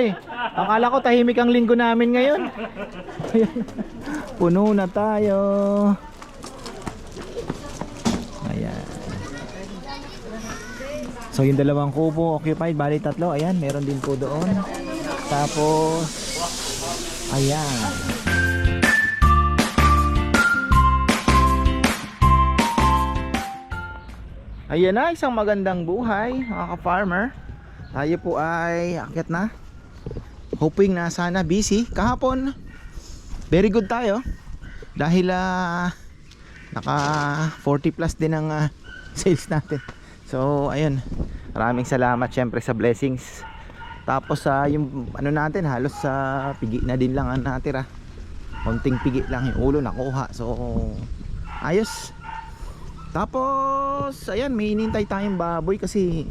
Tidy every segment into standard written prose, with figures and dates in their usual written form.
eh. Akala ko tahimik ang linggo namin ngayon. Ayan. Puno na tayo. Ayan. So yung dalawang kubo occupied, bali tatlo. Ayan, meron din po doon. Tapos ayan. Ayan na, isang magandang buhay mga ka-farmer. Tayo po ay akyat na. Hoping na sana busy. Kahapon very good tayo. Dahil naka 40 plus din ang sales natin. So ayun, maraming salamat syempre sa blessings. Tapos yung ano natin, halos sa pigi na din lang ang natira. Konting pigi lang, yung ulo nakuha. So ayos. Tapos ayan, may hinintay tayong baboy kasi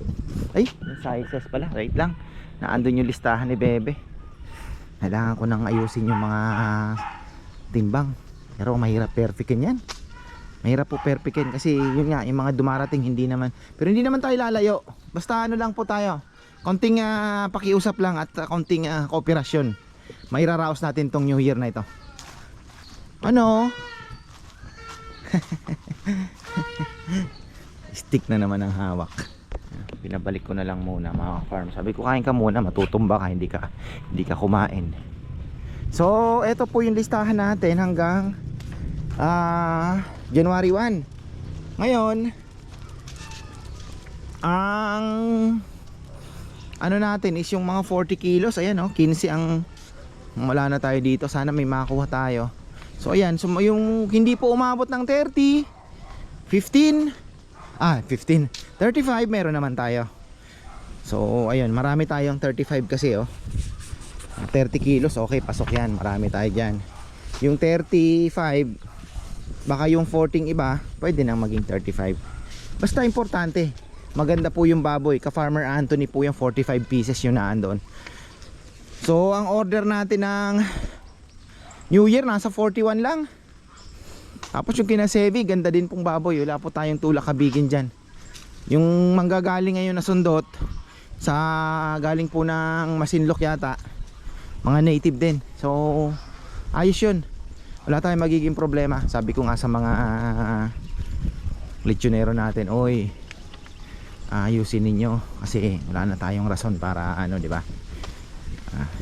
ay, yung sizes pala, wait lang. Naandun yung listahan ni Bebe. Kailangan ko nang ayusin yung mga timbang. Pero mahirap perfectin yan. Mahirap po perfectin kasi yun nga, yung mga dumarating hindi naman. Pero hindi naman tayo lalayo. Basta ano lang po tayo, konting pakiusap lang at konting kooperasyon. Mairaraos natin tong New Year na ito. Ano? Stick na naman ang hawak. Pinabalik ko na lang muna mga farm. Sabi ko kain ka muna, matutumba ka, hindi ka kumain. So eto po yung listahan natin hanggang January 1. Ngayon ang ano natin is yung mga 40 kilos. Ayan 15 ang wala na tayo dito. Sana may makuha tayo. So ayan, so yung hindi po umabot ng 30, 15, 35 meron naman tayo. So ayun, marami tayong 35 kasi 30 kilos, okay, pasok yan. Marami tayo dyan. Yung 35, baka yung 14 iba, pwede nang maging 35. Basta importante, maganda po yung baboy. Ka-Farmer Anthony po yung 45 pieces yung naandon. So ang order natin ng New Year nasa 41 lang. Tapos yung kinasevi, ganda din pong baboy. Wala po tayong tulak kabigin dyan. Yung manggagaling ngayon na sundot sa galing po ng Masinloc yata, mga native din. So ayos yun, wala tayong magiging problema. Sabi ko nga sa mga lechonero natin, oy, ayusin ninyo kasi wala na tayong rason para ano, di ba?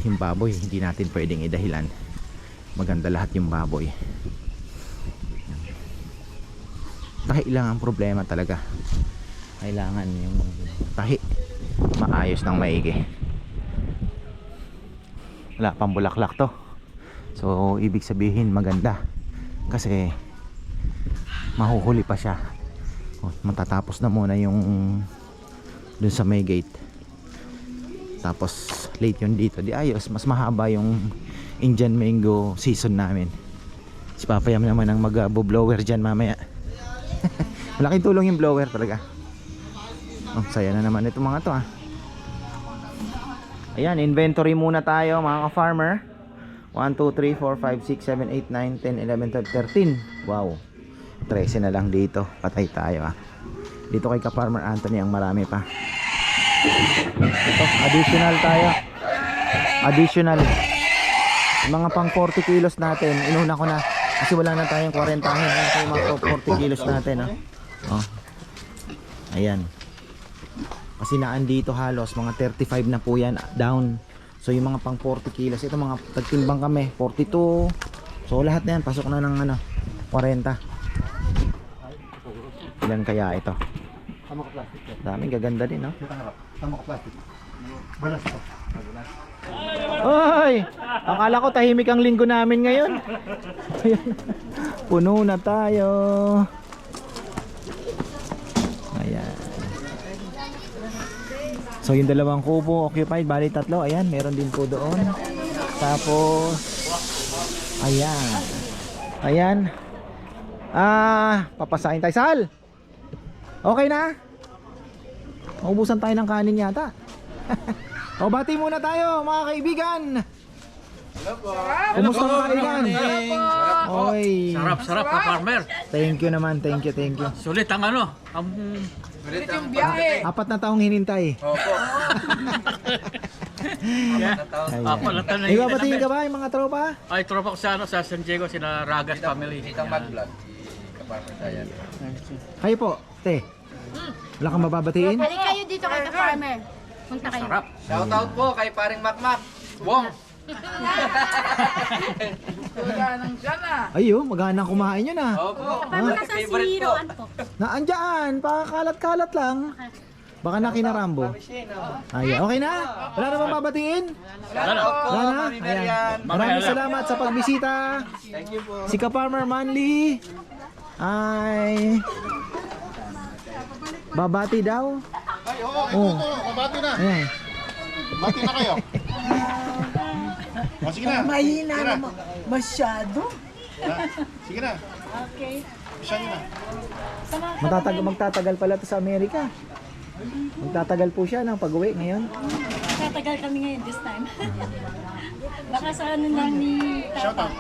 Yung baboy hindi natin pwedeng idahilan. Maganda lahat yung baboy. Tahi lang ang problema talaga. Kailangan yung tahi maayos ng maigi. Wala pang bulaklak to. So ibig sabihin maganda. Kasi mahuhuli pa siya. Matatapos na muna yung dun sa may gate. Tapos late yun dito. Di ayos, mas mahaba yung Indian mango season namin. Si Papa Yam naman ang mag-blower dyan mamaya. Malaking tulong yung blower talaga. Saya na naman itong mga to Ayan, inventory muna tayo mga ka-farmer. 1, 2, 3, 4, 5, 6, 7, 8, 9, 10, 11, 12, 13. Wow, 13 na lang dito. Patay tayo Dito kay ka-Farmer Anthony ang marami pa. Ito, additional tayo. Additional mga pang 40 kilos natin. Inuna ko na kasi wala na tayong 40 yung mga 40 kilos natin Ayan, kasi naandito halos mga 35 na po yan down. So yung mga pang 40 kilos, ito mga tagtimbang kami 42. So lahat na yan pasok na ng 40. Ilan kaya ito? Daming gaganda din Balas to. Oy! Akala ko tahimik ang linggo namin ngayon. Puno na tayo. Ayan. So yung dalawang kubo occupied, bali tatlo. Ayan, meron din po doon. Tapos ayan. Ayan. Papasahin tayo. Sal! Okay na? Maubusan tayo ng kanin yata. O bati muna tayo mga kaibigan. Hello po. Kumusta ang kainan? Oy. Sarap ka-farmer. Thank you naman, thank you. Sulit ang Sulit yung biyahe. 4 na taong hinintay. Opo. Ako lang tanong. Ikaw batiin ka ba yung mga tropa? Ay, tropa ko sa San Diego, sila Ragas family. Itang mag-vlog. Kaparmer tayo. Kayo po, te. Wala kang mababatiin? Balik kayo dito kay ka-farmer. Punta kayo. Sarap. Shoutout po kay paring Makmak. Wong. Ayo, maghanang kumain yun ah. Opo. Farmer nasa si Favorite po. Roan po. Naandyan, pakakalat-kalat lang. Baka na kinarambo. Ay, okay na? Wala na bang babatiin? Shoutout po, Wala na? Mami Merian. Maraming salamat sa pagbisita. Thank you po. Si Ka-Farmer Manly ay babati daw. Ay, oo, Oh. ito, mabati na. Ayan. Bati na kayo. O, sige na. Mahina Sige na. naman. Masyado. Sige na. Okay. Isa nyo na. Magtatagal pala to sa Amerika. Magtatagal po siya ng pag-uwi ngayon. Tatagal kami ngayon this time. Baka sa ano lang ni Shout out.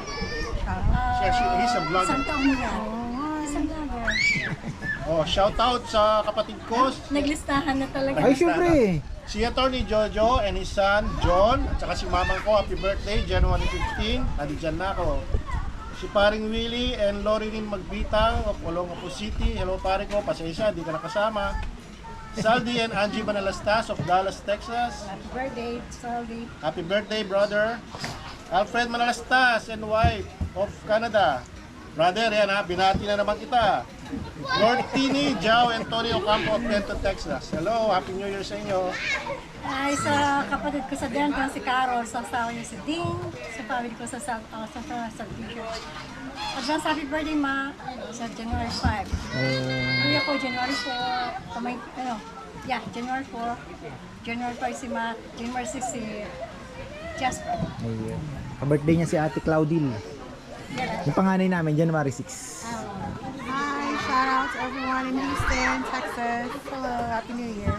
He's a vlogger. Isang taon na. Isang vlogger. Oh, shout out sa kapatid ko. Naglistahan na talaga. Ay, syempre. Si Attorney Jojo and his son John. At saka si mamang ko, happy birthday, January 15. Nandiyan na ako. Si paring Willie and Lorilyn Magbitang of Olongapo City. Hello pare ko, pasensya, di ka nakasama. Saldi and Angie Manalastas of Dallas, Texas. Happy birthday, Saldi. Happy birthday, brother. Alfred Manalastas and wife of Canada. Brother, yan ha, binati na naman kita. Lord Tini, Jao, and Tony Ocampo of Denton, Texas. Hello, Happy New Year sa inyo. Ay, sa kapatid ko sa Denton, si Carol, sa asawa niya si Ding, sa family ko sa Salvation. Advance happy birthday, Ma, sa January 5. Kuya ko, January 4. January 4. January 5 si Ma, January 6 si Jasper. Ayun. Ka-birthday niya si Ate Claudine. Yung panganay namin, January 6. Hi, shout out to everyone in Houston, Texas. Hello, Happy New Year.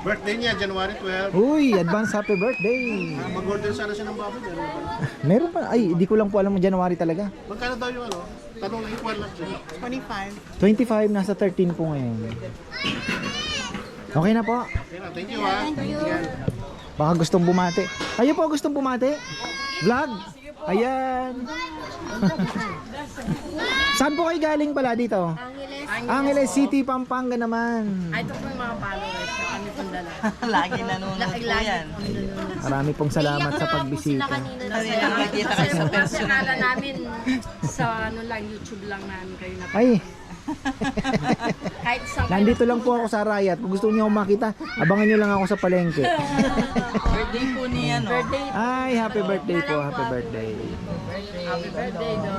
Birthday niya, January 12. Uy, advance happy birthday. Mag-order sana siya ng baboy. Meron pa. Ay, hindi ko lang po alam January talaga. Magkano daw yung ano? Tanong lang, equal lang siya. 25. 25, nasa 13 po ngayon. Okay na po. Okay na, thank you ha. Baka gustong bumati. Kayo po gustong bumati? Vlog? Ayan. Saan po kayo galing pala dito? Angeles City, Pampanga naman. Ito po yung mga followers na kami pong dala. Lagi nanonood po yan. Marami pong salamat sa pagbisita. Nakikita kayo sa personal. Nakala namin sa ano lang, YouTube lang namin kayo na. Ay, Kahit sa nandito lang po ako sa Riot. Kung gusto niyo akong makita, abangan niyo lang ako sa palengke. Birthday po niya, no? Ay, happy birthday po, happy birthday. Happy birthday, do.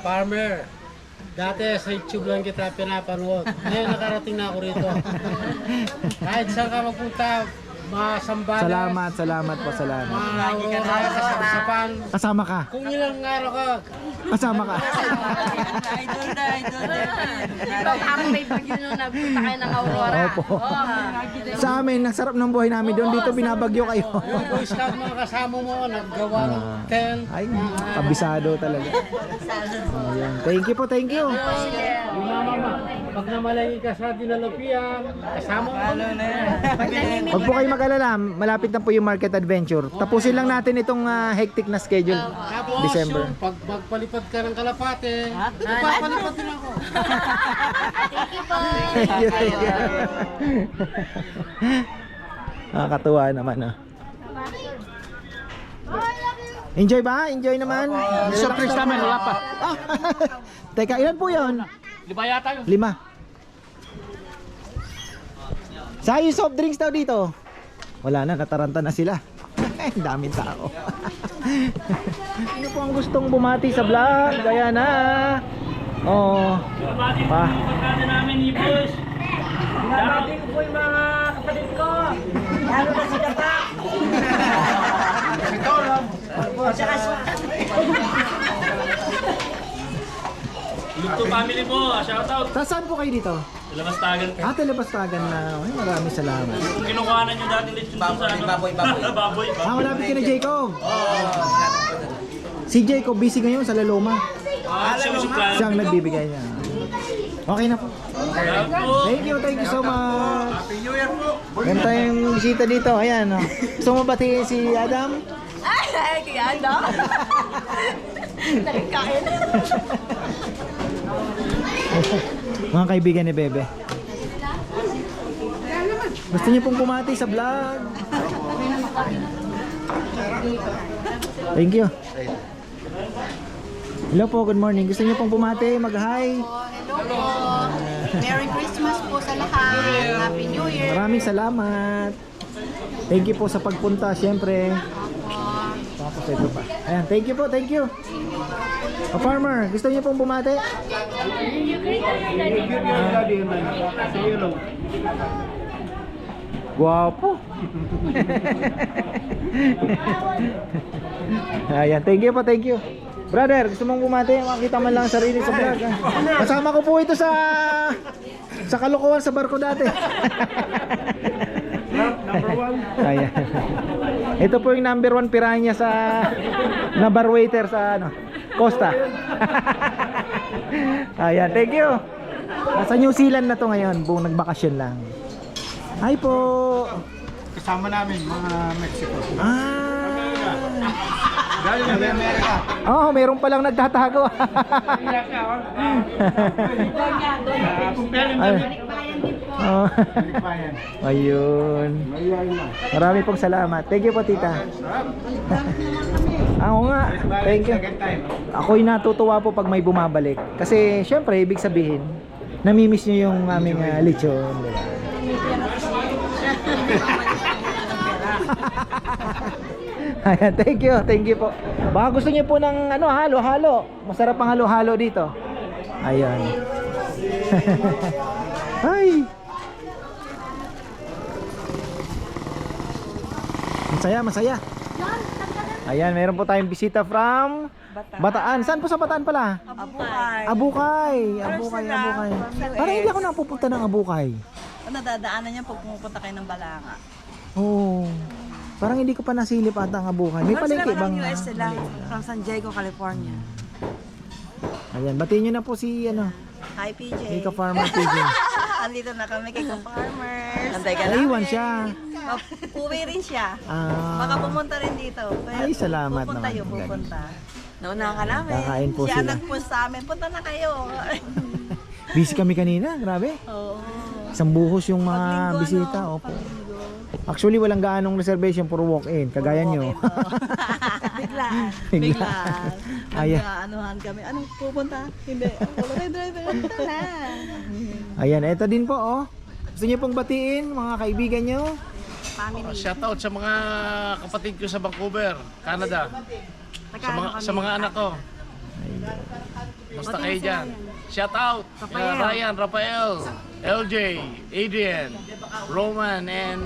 Farmer, dati sa YouTube lang kita pinapanood. Ngayon nakarating na ako rito. Kahit saan ka magpunta, mga sambalas, Salamat po, salamat. mga aurora, kasapan. Kasama ka. Kung ilang araw ka, Kasama ka. Idol na, idol na. Ikaw, parang may bagyo nung nagpunta kayo ng Aurora. Opo. Sa amin, ang sarap ng buhay namin doon. Dito binabagyo kayo. yung Boy Scout mga kasama mo, naggawa ng tent. Ay, kabisado talaga. Ayan. Thank you po, thank you. Yung mama mo, pag namalagi ka sa dinalupian, kasama mo. Huwag po kayo mag-alala, malapit na po yung Market Adventure. Tapusin lang natin itong hectic na schedule. Tapos December. yung pag magpalipad ka ng Kalapate, magpapalipad din ako. Nakakatuwa naman ah. Enjoy ba? Enjoy naman. Surprise namin, wala pa. Ah, teka, ilan po yun? 5 yata yun. 5. Sa yung soft drinks daw dito. Wala na, nataranta na sila. Ang daming tao. Sino po ang gustong bumati sa vlog? Kaya na. Oh. Pa. Nabati ko po yung mga kapatid ko. Lalo na si Kapa. Lugto family mo, shout out. Saan po kayo dito? Labastagan ka. Telepastagan na. Ay, maraming salamat. Kung kinukuhanan nyo dati lechon sa ano. Baboy. Baboy. Malapit ka na Jacob. Si Jacob busy ngayon sa Laloma. Siya yung suklayan. Siyang nagbibigay niya. Okay na po. Salamat po. Thank you so much. Happy New Year po. Ganda yung bisita dito. Ayan, oh. Gusto mo batiin si Adam? Ay, kaya ano? Nagkain. Mga kaibigan ni Bebe. Gusto niyo pong pumati sa vlog? Thank you. Hello po, good morning. Gusto niyo pong pumati, mag-hi? Hello po. Merry Christmas po sa lahat. Happy New Year. Maraming salamat. Thank you po sa pagpunta, syempre. Tapos ito pa. Ayan, thank you po, thank you. Farmer, gusto niyo pong bumati? Guwapo. Ayan, thank you po, thank you. Brother, gusto mong bumati? Makita man lang ang sarili sa vlog. Kasama ko po ito sa kalokohan sa barko dati. Number 1. Ayan. Ito po yung number 1 piranha na bar waiter sa Costa. Ayan, thank you. Nasa New Zealand na to ngayon, buong nagbakasyon lang. Hi po. Kasama namin, mga Mexico. Galing ng Amerika. Oh, meron palang nagtatago. Oh. Ayun. Marami pong salamat. Thank you po, tita. Ako nga. Thank you. Ako'y natutuwa po pag may bumabalik. Kasi syempre, ibig sabihin, namimiss nyo yung aming lechon. Ayan, thank you po. Baka gusto niyo po ng halo-halo. Masarap ang halo-halo dito. Ayan. Ay. Masaya. Ayan, meron po tayong bisita from Bataan. Saan po sa Bataan pala? Abukay. Parang hindi ako napupunta ng Abukay. Nadadaanan niya pag pumupunta kayo ng Balanga. Oh. Parang hindi ko pa nasilip ata ang Abukay. May palengke bang? US sila, from San Diego, California. Ayan, batiin nyo na po si Hi, PJ. si Ka-Farmer PJ. Andito na kami kay Ka-Farmers. Antay ka Naiwan siya. Uwi rin siya. Ah. Baka pumunta rin dito. Pero Ay, salamat pupunta naman. yun, pupunta. Naunahan ka namin. Kakain po siya sila. nag-push sa amin. Punta na kayo. Busy kami kanina, grabe. Oo. Isang buhos yung mga Paglinggo, bisita. no? Opo. Actually, walang gaanong reservation, puro walk-in. Kagaya nyo. Biglaan. Ayan. Anuhan kami. Anong pupunta? Hindi. Wala tayo driver. Punta na. Ayan, eto din po, oh. Gusto nyo pong batiin, mga kaibigan nyo? Family. Shout out sa mga kapatid ko sa Vancouver, Canada. Sa mga anak ko. Basta kayo dyan. Shout out. Ryan, Rafael, LJ, Adrian, Roman, and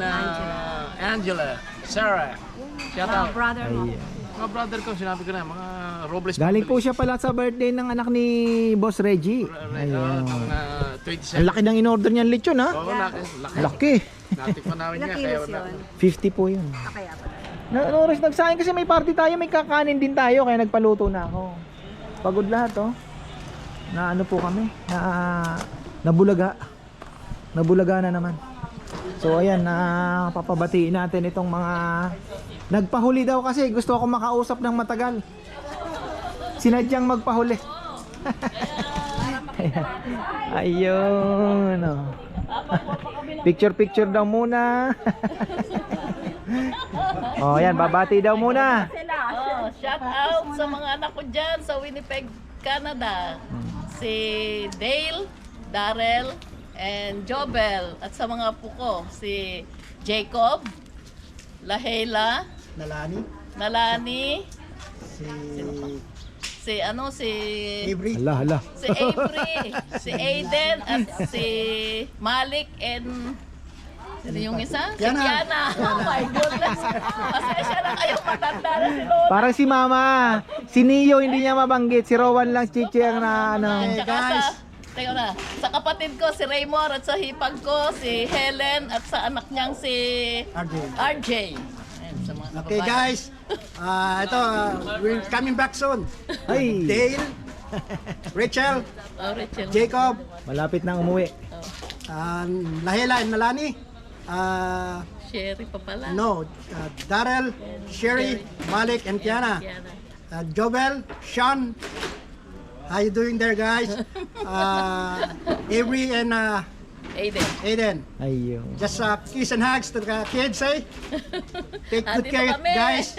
Angela, Sarah. Shout out. Brother mo. Mga brother ko, sinabi ko na, mga Robles Galing po family. siya pala sa birthday ng anak ni Boss Reggie. Ayun. Ng Ang 27. laki ng in-order niyan lechon, ha? Oo, laki. Laki. Natikman namin Ilang niya. Kaya kilos wala. yun? 50 po yun. Kaya pala. Oras nagsahin kasi may party tayo, may kakanin din tayo, kaya nagpaluto na ako. Pagod lahat, oh. Na ano po kami, nabulaga. Nabulaga na naman. So ayan, papabatiin natin itong mga nagpahuli daw kasi gusto ako makausap ng matagal. Sinadyang magpahuli. Ayan. Ayun, oh. Picture daw muna. Oh, ayan, babati daw muna. Oh, shout out sa mga anak ko dyan sa Winnipeg, Canada. Si Dale, Darrell, and Jobel. At sa mga apo ko, si Jacob, Lahela, Nalani, si Hala. si Avery, si Aiden, at si Malik, and sino yung isa? Si Kiana. Oh my goodness. Pasensya na kayo, matanda na si Lola. Parang si Mama. Si Neo hindi niya mabanggit. Si Rowan lang chichi ang Teka na, sa kapatid ko si Raymore at sa hipag ko si Helen at sa anak niyang si RJ. Ayan, sa mga Okay babae. guys, ito, we're coming back soon. Ay, Dale, Rachel, Oh, Rachel. Jacob, malapit na umuwi. Lahela and Nalani. Sherry pa pala. No, Darrell, Sherry, Malik, and Kiana. Jobel, Sean. How you doing there, guys? Avery and Aiden. Ayun. Just kiss and hugs to the kids, eh? Take good Andito care, kami. guys.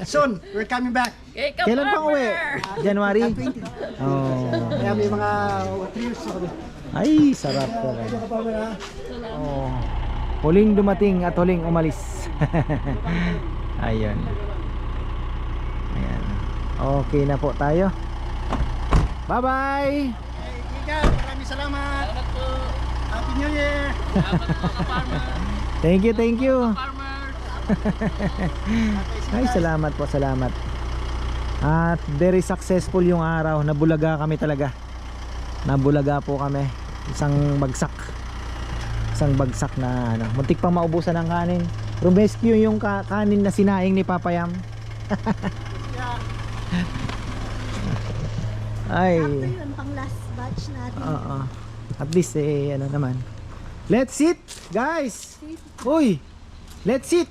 Soon, we're coming back. Kay Kailan pa uwi? January? 20. Oh. Kaya may mga 3 years ako. Ay, sarap talaga. Oh. Huling dumating at huling umalis. Ayun. Ayan. Okay na po tayo. Bye-bye! Miguel, maraming salamat. Happy New Year. Thank you. Ay, salamat po, salamat. At very successful yung araw. Nabulaga kami talaga. Nabulaga po kami. Isang bagsak na ano. Muntik pang maubusan ng kanin. Rescue yung kanin na sinaing ni Papa Yam. Ay. Yun, pang last batch natin. Oo. At least ano naman. Let's eat, guys. Uy. Let's eat.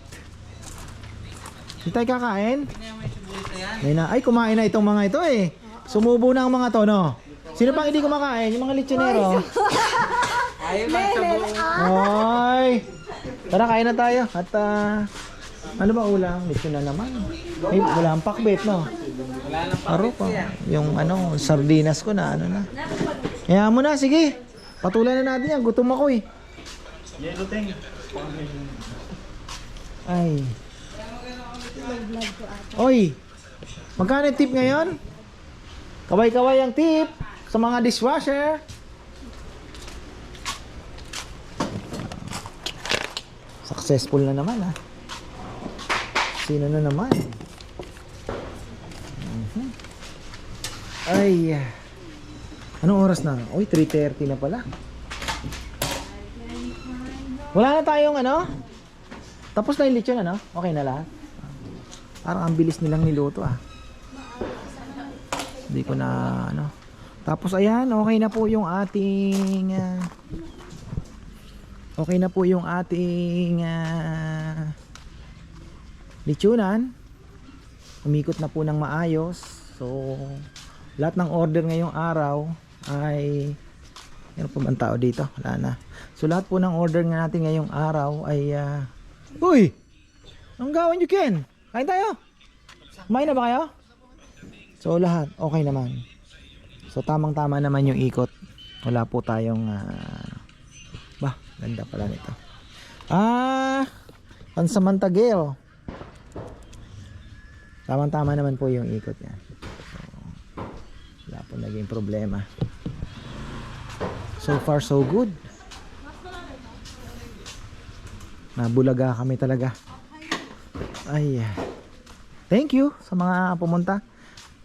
Hindi tayo kakain? Ay, kumain na itong mga ito eh. Sumubo na ang mga to, no? Sino pang hindi kumakain? Yung mga lechonero. Ay. Tara, kain na tayo. At ano ba ulam? Lechon na naman. Ay, wala ang pakbet, no? Aro pa. Yung sardinas ko na na. Kaya mo na, sige. Patulan na natin yan. Gutom ako eh. Ay. Oy. Magkano tip ngayon? Kaway-kaway ang tip sa mga dishwasher. Successful na naman ha. Sino na naman? Ay. Anong oras na? Uy, 3:30 na pala. Wala na tayong tapos na yung lechon Okay na lahat. Parang ang bilis nilang niluto Hindi ko na Tapos ayan, okay na po yung ating lechonan. Umikot na po ng maayos. So lahat ng order ngayong araw ay meron po bang tao dito? Wala na. So lahat po ng order nga natin ngayong araw ay uy! Ang gawin nyo, Ken? Kain tayo? Kumain na ba kayo? So lahat okay naman. So tamang tama naman yung ikot. Wala po tayong ganda pala nito. Pansamantagil. Tamang tama naman po yung ikot niya. Wala po naging problema. So far so good. Nabulaga kami talaga. Ay. Thank you sa mga pumunta.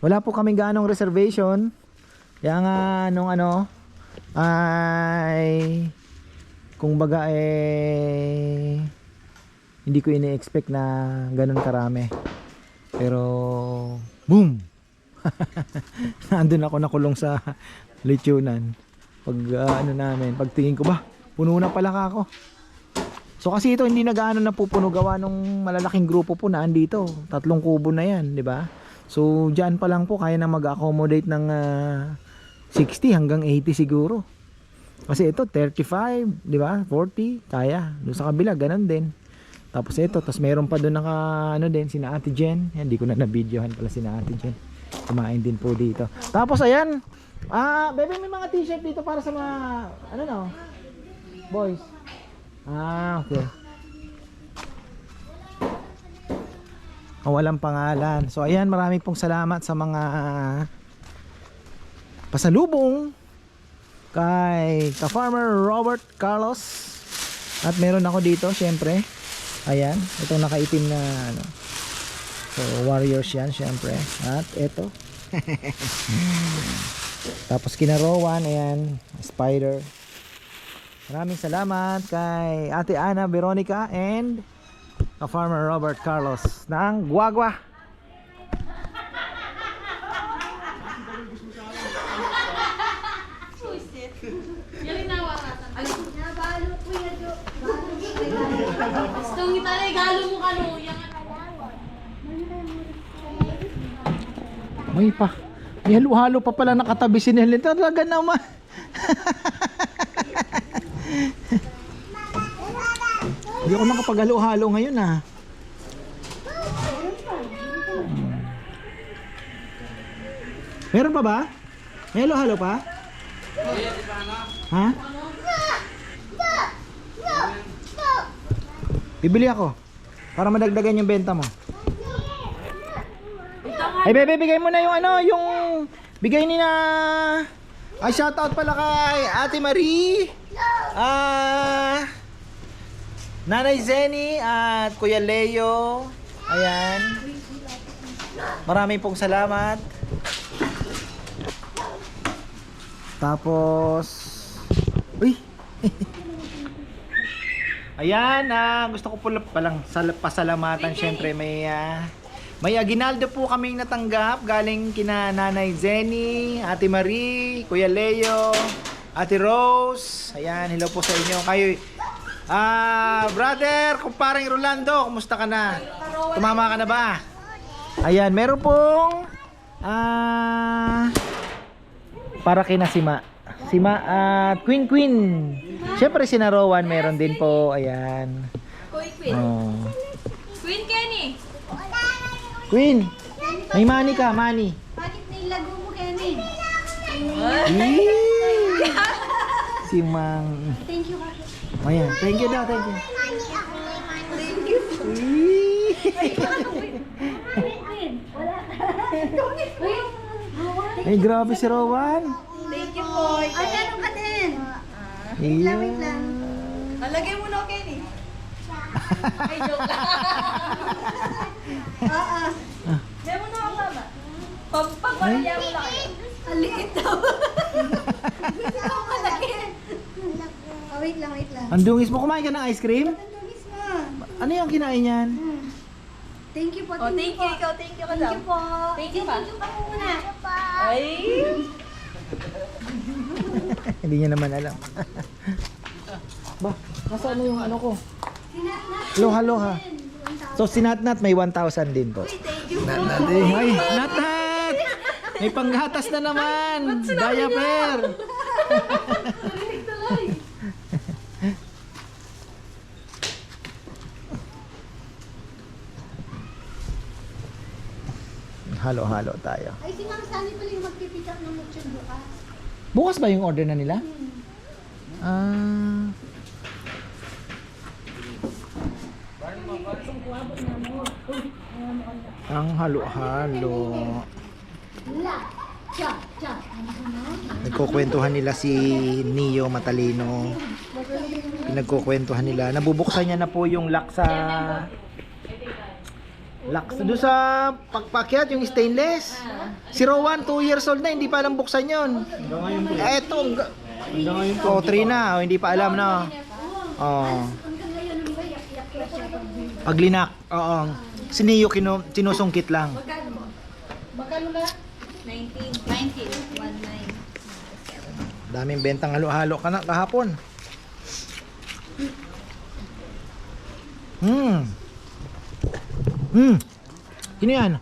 Wala po kaming gaanong reservation. Kaya nga nung ay kung baga hindi ko ini-expect na ganun karami. Pero boom. Nandun ako nakulong sa lechonan. Pag pagtingin ko ba, puno na pala ako. So kasi ito hindi nagaano na pupuno gawa nung malalaking grupo po na andito. 3 kubo na yan, di ba? So diyan pa lang po kaya na mag-accommodate ng 60 hanggang 80 siguro. Kasi ito 35, di ba? 40, kaya. Doon sa kabila ganun din. Tapos ito, tapos meron pa doon din sina Ate Jen. Yan, di ko na na-videohan pala sina Ate Jen. Kumain din po dito. Tapos ayan, bebe may mga t-shirt dito para sa mga boys. Okay. Walang pangalan. So ayan, maraming pong salamat sa mga pasalubong kay ka-farmer Robert Carlos. At meron ako dito, syempre. Ayan, itong nakaitim na so Warriors yan, syempre. At ito. Tapos kina Rowan, ayan, Spider. Maraming salamat kay Ate Ana Veronica and ka-farmer Robert Carlos ng Guagua. Yan May halo-halo pa pala nakatabi si Nel. Talaga naman. Hindi ako nakapaghalo-halo ngayon ah. Meron pa ba? May halo-halo pa? Ha? Bibili ako para madagdagan yung benta mo. Ay bebe, bigay mo na yung ano, yung bigay ni na. Ay, shout out pala kay Ate Marie, Nanay Zenny at Kuya Leo. Ayan. Maraming pong salamat. Tapos uy. Ayan, gusto ko po palang pasalamatan. Syempre may aginaldo po kaming natanggap galing kina Nanay Zenny, Ate Marie, Kuya Leo, Ate Rose. Ayan, hello po sa inyo. Kayo brother, kumparing Rolando, kumusta ka na? Tumama ka na ba? Ayan, meron pong para kina Sima at Queen. Siyempre si Rowan meron din po. Ayan. Queen. Oh. Queen Kenny. Queen, may money ka, money. Bakit nilago mo, Kenny? Si Mang. Thank you. Ayan, thank you daw, thank you. Ay, grabe si Rowan. Thank you po. Ay, ano ka din? Iya. Wait lang. Lagay mo na, Kenny. Ay, joke lang. Diyan mo na ako, mama. Pagpapalaya mo na kayo. Ang liit daw. Gusto ko malaki. Wait lang. Ang dungis mo, kumain ka ng ice cream? Ang dungis mo. Ano yung kinain yan? Thank you po. Oh, thank you. Ikaw, thank you ka daw. Thank you po. Thank you pa. Thank you pa muna. Ay. Hindi niya naman alam. Ba, nasaan na yung ano ko? Loha. So si Natnat may 1,000 din po. Thank you. Natnat eh. Ay, Natnat! May panggatas na naman. Diaper. Halo-halo tayo. Ay, si Ma'am Sally pala yung magpipick up ng lechon bukas. Bukas ba yung order na nila? Ang halo-halo. Nagkukwentuhan nila si Neo Matalino. Pinagkukwentuhan nila. Nabubuksan niya na po yung lock doon sa pagpakyat, yung stainless. Si Rowan, 2 years old na, hindi pa alam buksan yun. Eto, 3 na, hindi pa alam na. Paglinak, oo. Si Neo sinusungkit lang. Magkano na? 19. 19. Daming bentang halo-halo ka na kahapon. Sino yan?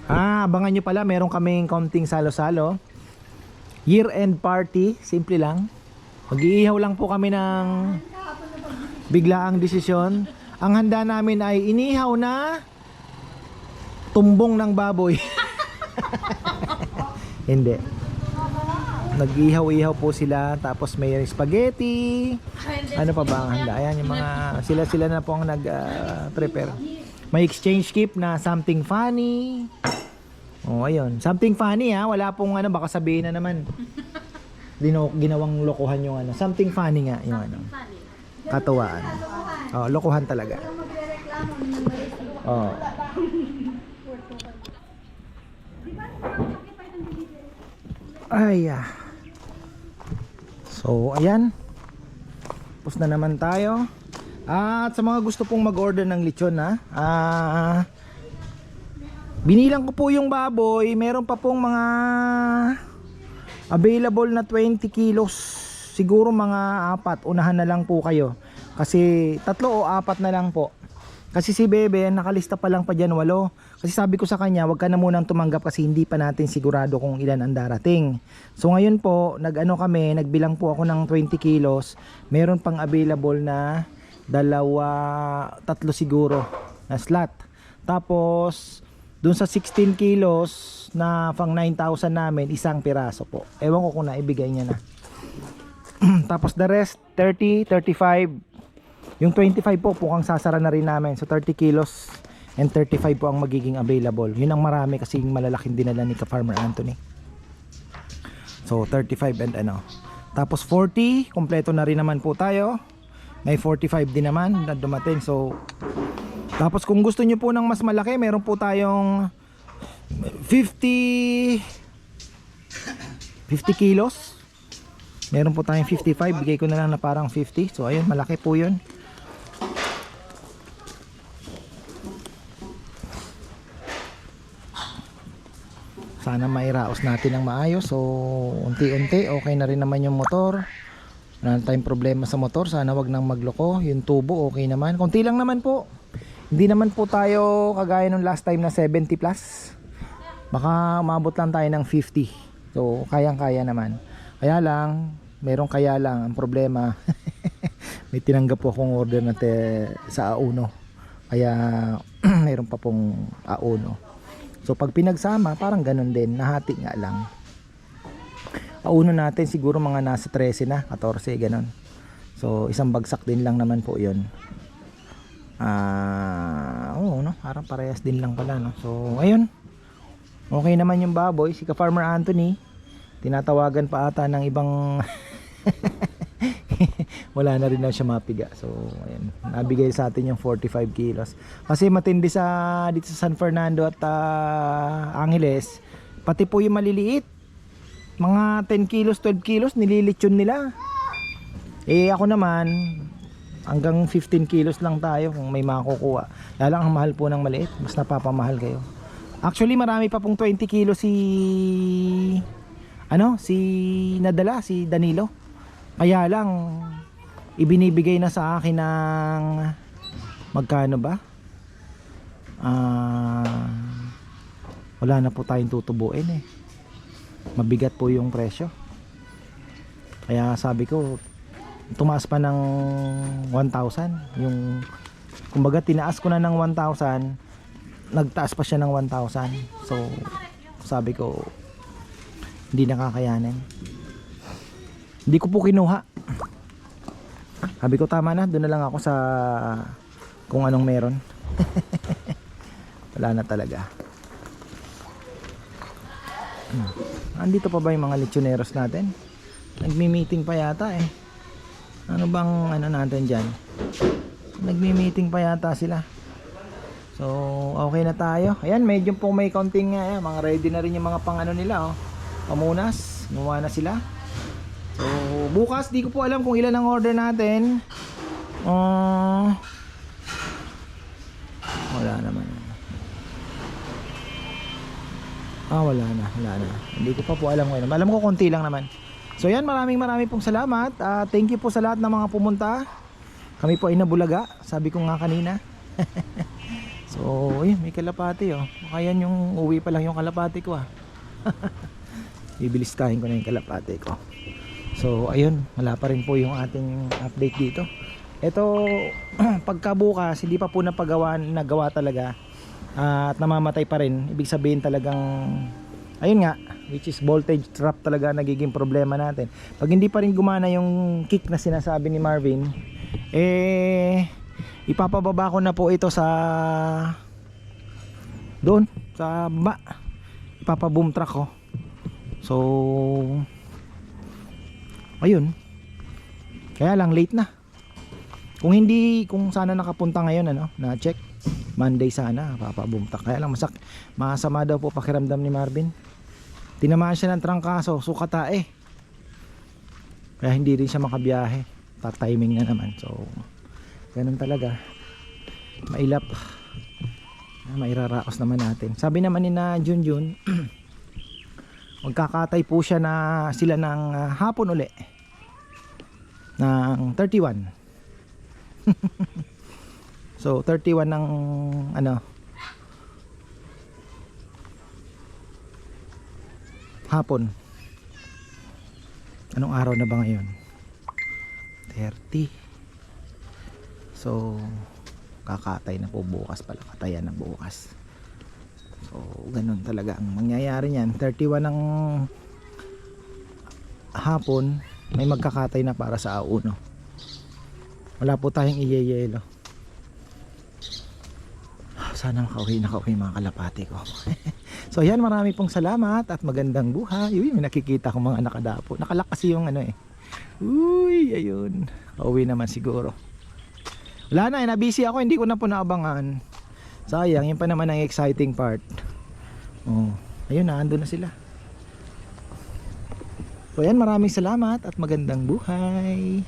Abangan nyo pala, meron kaming kaunting salo-salo. Year-end party, simple lang. Mag-iihaw lang po kami ng biglaang desisyon. Ang handa namin ay inihaw na tumbong ng baboy. Hindi. Nag-ihaw-ihaw po sila, tapos may spaghetti. Ano pa ba ang handa? Ayan yung mga sila na po ang nag-prepare. May exchange gift na something funny. Oh, ayun. Something funny ha. Wala pong ano, baka sabihin na naman. Ginawang lokohan yung ano. Something funny nga yung ano. Katuwaan. Oh, lokohan talaga. Oh. Ay. So, ayan. Tapos na naman tayo. At sa mga gusto pong mag-order ng lechon binilang ko po yung baboy. Meron pa pong mga available na 20 kilos. Siguro mga 4. Unahan na lang po kayo. Kasi 3 o 4 na lang po. Kasi si Bebe nakalista pa lang pa dyan 8. Kasi sabi ko sa kanya wag ka na munang tumanggap kasi hindi pa natin sigurado kung ilan ang darating. So ngayon po nagbilang po ako ng 20 kilos. Meron pang available na 2, 3 siguro na slot. Tapos dun sa 16 kilos na pang 9,000 namin, isang piraso po. Ewan ko kung naibigay niya na. Tapos the rest 30, 35. Yung 25 po mukhang sasara na rin namin. So 30 kilos and 35 po ang magiging available. Yun ang marami kasi malalaking dinala ni Ka-Farmer Anthony. So 35 and Tapos 40, kompleto na rin naman po tayo. May 45 din naman na dumating. So tapos kung gusto nyo po ng mas malaki, meron po tayong 50 kilos. Meron po tayong 55, bigay ko na lang na parang 50. So ayun, malaki po yun. Sana mairaos natin ng maayos. So unti-unti okay na rin naman yung motor. Wala na tayong problema sa motor. Sana wag nang magloko. Yung tubo okay naman. Konti lang naman po. Hindi naman po tayo kagaya nung last time na 70 plus. Baka umabot lang tayo ng 50. So kayang-kaya naman. Kaya lang, merong kaya lang. Ang problema may tinanggap po akong order na sa A1. Kaya meron pa pong A1. So pag pinagsama parang ganun din, nahati nga lang. A1 natin siguro mga nasa 13 na, 14 ganun. So isang bagsak din lang naman po 'yon. Oo no, parang parehas din lang pala no. So ayun. Okay naman yung baboy, si Ka-Farmer Anthony. Tinatawagan pa ata ng ibang wala na rin na siya mapiga. So ayun, nabigay sa atin yung 45 kilos. Kasi matindi dito sa San Fernando at Angeles, pati po yung maliliit, mga 10 kilos, 12 kilos nililitsyon nila. Ako naman hanggang 15 kilos lang tayo kung may makukuha. Lalang ang mahal po ng maliit, mas napapamahal kayo. Actually marami pa pong 20 kilos si nadala si Danilo. Kaya lang ibinibigay na sa akin ng magkano ba? Wala na po tayong tutubuin eh. Mabigat po yung presyo. Kaya sabi ko tumaas pa ng 1,000. Yung kumbaga tinaas ko na ng 1,000, nagtaas pa siya ng 1,000. So sabi ko hindi nakakayanin. Hindi ko po kinuha. Sabi ko tama na, doon na lang ako sa kung anong meron. Wala na talaga. Andito pa ba yung mga lechoneros natin? Nagmi-meeting pa yata eh. Ano bang natin dyan? Nagmi-meeting pa yata sila. So okay na tayo. Ayan, medyo po may counting mga ready na rin yung mga nila pamunas, gumawa na sila. So bukas di ko po alam kung ilan ang order natin. Wala naman. Wala na. Hindi ko pa po alam ngayon. Alam ko konti lang naman. So yan, maraming pong salamat. Thank you po sa lahat ng mga pumunta. Kami po ay nabulaga, sabi ko nga kanina. So ayun, may kalapati Baka yan yung uwi pa lang yung kalapati ko Bibilistahin ko na yung kalapati ko. So ayun, wala pa rin po yung ating update dito. Ito pagkabukas hindi pa po nagawa talaga at namamatay pa rin. Ibig sabihin talagang ayun nga, which is voltage drop talaga nagiging problema natin. Pag hindi pa rin gumana yung kick na sinasabi ni Marvin, ipapababa ko na po ito sa doon sa baba. Ipapaboom truck ko. So ayun. Kaya lang late na. Kung sana nakapunta ngayon na check Monday sana papaboom truck. Kaya lang masama daw po pakiramdam ni Marvin. Tinamaan siya ng trangkaso, sukatae. Kaya hindi rin siya makabiyahe. Ta-timing na naman. So ganun talaga. Mailap. Mairaraos naman natin. Sabi naman ni na Junjun magkakatay po siya na sila ng hapon uli ng 31. So 31 ng ano hapon. Anong araw na ba ngayon? 30. So kakatay na po bukas pala, katayan na bukas. So ganun talaga ang mangyayari niyan. 31 ng hapon may magkakatay na para sa A1. Wala po tayong iyeyelo. Sana nakauwi mga kalapati ko. So yan, marami pong salamat at magandang buhay. Uy, may nakikita akong mga nakadapo. Nakalak kasi yung ano eh. Uy, ayun. Pauwi naman siguro. Wala na, nabisi ako, hindi ko na po naabangan. Sayang, yun pa naman ang exciting part. Oh, ayun na, andun na sila. So yan, maraming salamat at magandang buhay.